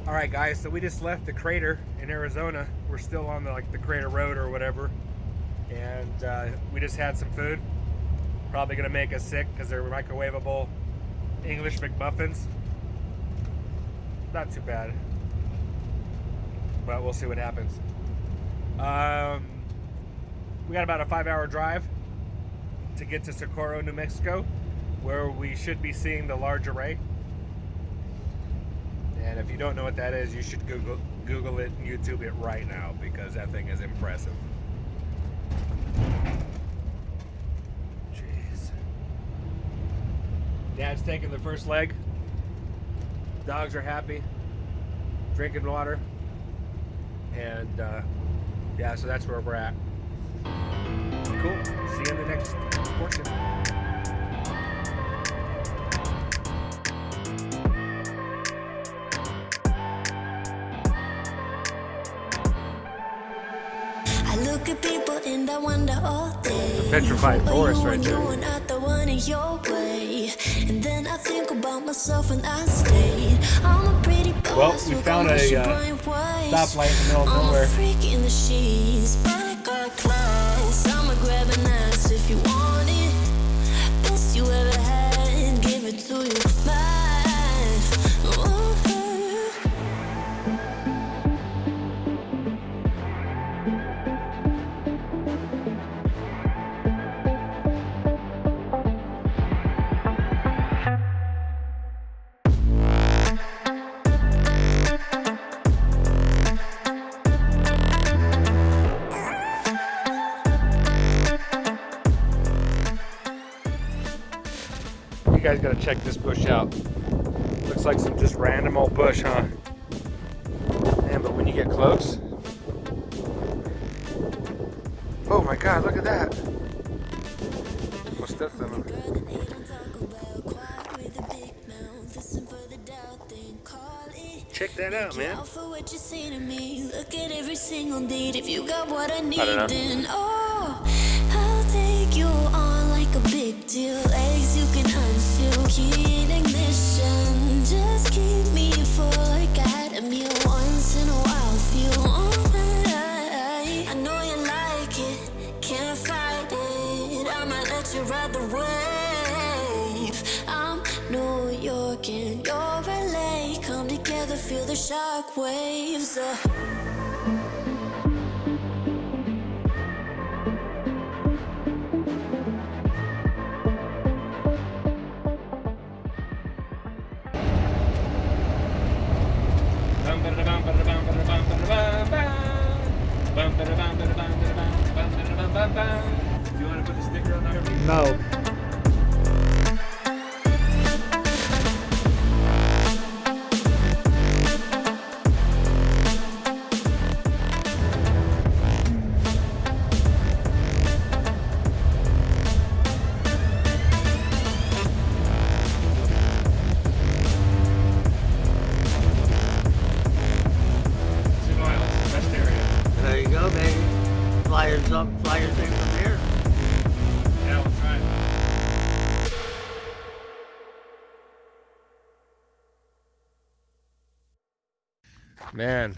All right, guys. So we just left the crater in Arizona. We're still on the crater road or whatever, and we just had some food. Probably gonna make us sick because they're microwavable English McMuffins. Not too bad, but we'll see what happens. We got about a 5-hour drive to get to Socorro, New Mexico, where we should be seeing the large array. And if you don't know what that is, you should Google it and YouTube it right now because that thing is impressive. Jeez. Dad's taking the first leg. Dogs are happy, drinking water, and yeah, so that's where we're at. Cool. See you in the next portion. I look at people and I wonder all day. Petrified forest right there. You not the one in your way. And then I think about myself and I stay. I'm a pretty boss. Well, we found a stoplight in the middle of nowhere. I'm a freak in the sheets, but I got class. I'ma grab an ass if you want it. Best you ever had, give it to you. You guys gotta check this bush out. Looks like some just random old bush, huh? Man, but when you get close, oh my God, look at that! What's that sound? Check that out, man. Look at every single need. If you got what I need, I don't know. then I'll take you on like a big deal. Eggs you can unseal, key in ignition. Just keep me full like I had a meal once in a while. Feel alright. I know you like it, can't fight it. I'ma let you ride the wave. I'm New York and you're LA. Come together, feel the shock waves. Do you want to put the sticker on there? No. There you go, baby. Flyers up, flyers in from here. Yeah, we'll try it. Man,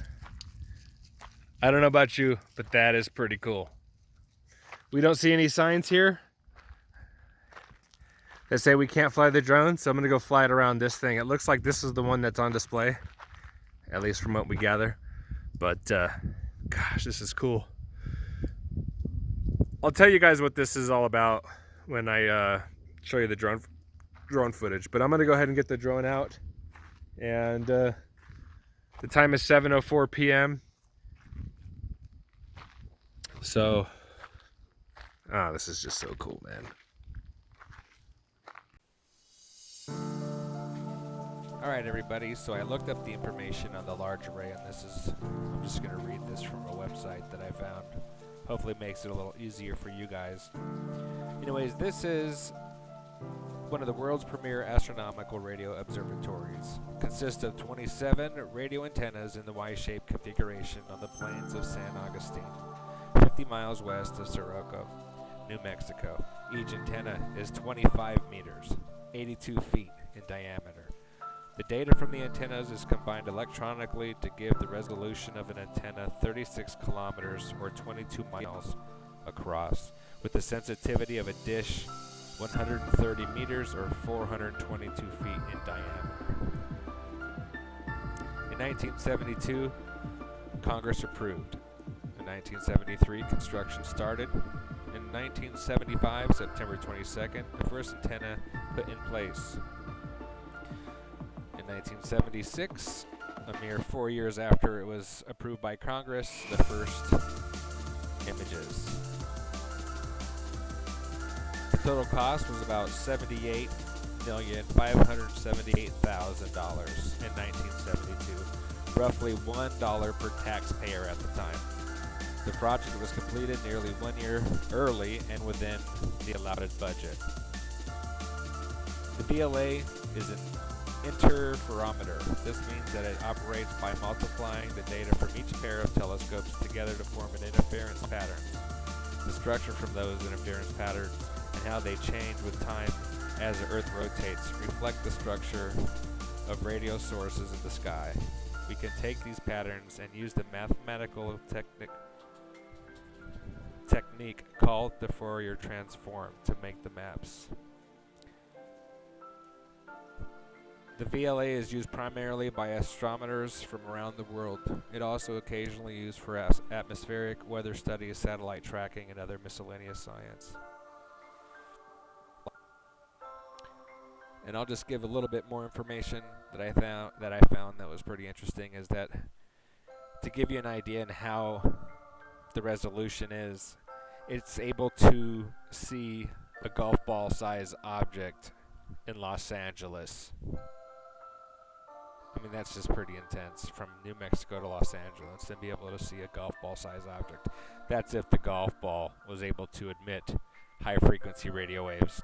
I don't know about you, but that is pretty cool. We don't see any signs here that say we can't fly the drone, so I'm gonna go fly it around this thing. It looks like this is the one that's on display, at least from what we gather. But gosh, this is cool. I'll tell you guys what this is all about when I show you the drone footage. But I'm gonna go ahead and get the drone out, and the time is 7:04 p.m. So, this is just so cool, man. All right, everybody, so I looked up the information on the large array, and I'm just going to read this from a website that I found. Hopefully it makes it a little easier for you guys. Anyways, this is one of the world's premier astronomical radio observatories. Consists of 27 radio antennas in the Y-shaped configuration on the Plains of San Agustin, 50 miles west of Socorro, New Mexico. Each antenna is 25 meters, 82 feet in diameter. The data from the antennas is combined electronically to give the resolution of an antenna 36 kilometers or 22 miles across, with the sensitivity of a dish 130 meters or 422 feet in diameter. In 1972, Congress approved. In 1973, construction started. In 1975, September 22nd, the first antenna put in place. In 1976, a mere 4 years after it was approved by Congress, the first images. The total cost was about $78,578,000 in 1972, roughly $1 per taxpayer at the time. The project was completed nearly 1 year early and within the allotted budget. The VLA is an interferometer. This means that it operates by multiplying the data from each pair of telescopes together to form an interference pattern. The structure from those interference patterns and how they change with time as the Earth rotates reflect the structure of radio sources in the sky. We can take these patterns and use the mathematical technique called the Fourier transform to make the maps. The VLA is used primarily by astronomers from around the world. It also occasionally used for atmospheric weather studies, satellite tracking, and other miscellaneous science. And I'll just give a little bit more information that I found that was pretty interesting, is that to give you an idea on how the resolution is, it's able to see a golf ball size object in Los Angeles. I mean, that's just pretty intense, from New Mexico to Los Angeles, and be able to see a golf ball size object. That's if the golf ball was able to emit high frequency radio waves.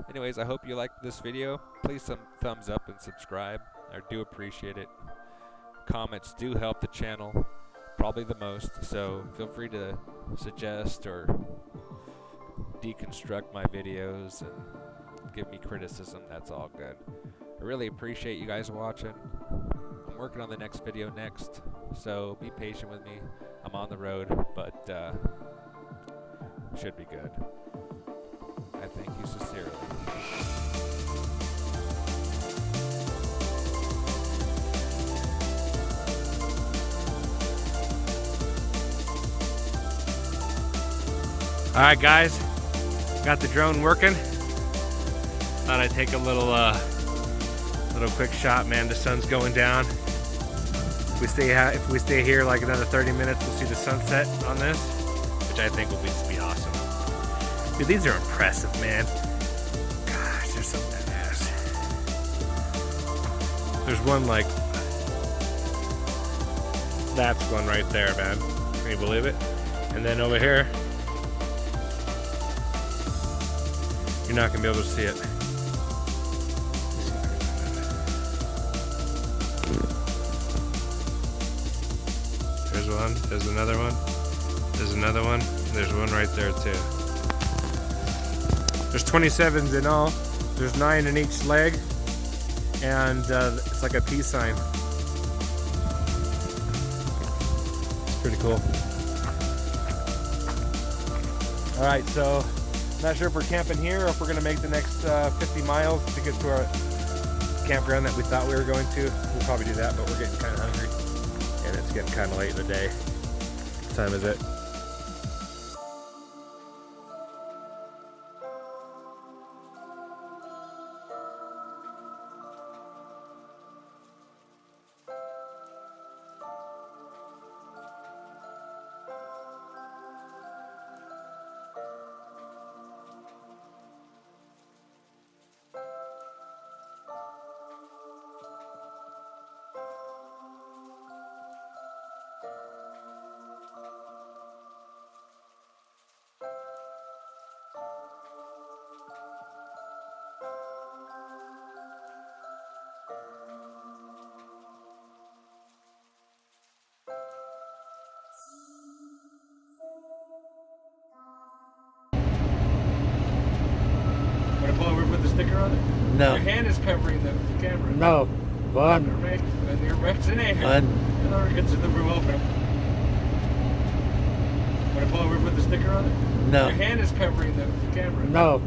Anyways, I hope you liked this video. Please some thumbs up and subscribe. I do appreciate it. Comments do help the channel, probably the most, so feel free to suggest or deconstruct my videos and give me criticism. That's all good. I really appreciate you guys watching. I'm working on the next video next, so be patient with me. I'm on the road, but should be good. I thank you sincerely. All right, guys, got the drone working. Thought I'd take a little quick shot, man. The sun's going down. If we stay here like another 30 minutes, we'll see the sunset on this, which I think will just be awesome. Dude, these are impressive, man. Gosh, they're so badass. There's one like that's one right there, man. Can you believe it? And then over here, you're not gonna be able to see it. There's one, there's another one, there's another one, there's one right there too. There's 27s in all. There's 9 in each leg, and it's like a peace sign. It's pretty cool. All right, so not sure if we're camping here or if we're gonna make the next 50 miles to get to our campground that we thought we were going to. We'll probably do that, but we're getting kind of hungry, and it's getting kind of late in the day. What time is it? Want to pull over and put the sticker on it? No. Your hand is covering the camera. No. Fun. When you're vaccinated. Fun. In order to get to the room open. Want to pull over and put the sticker on it? No. Your hand is covering the camera. No.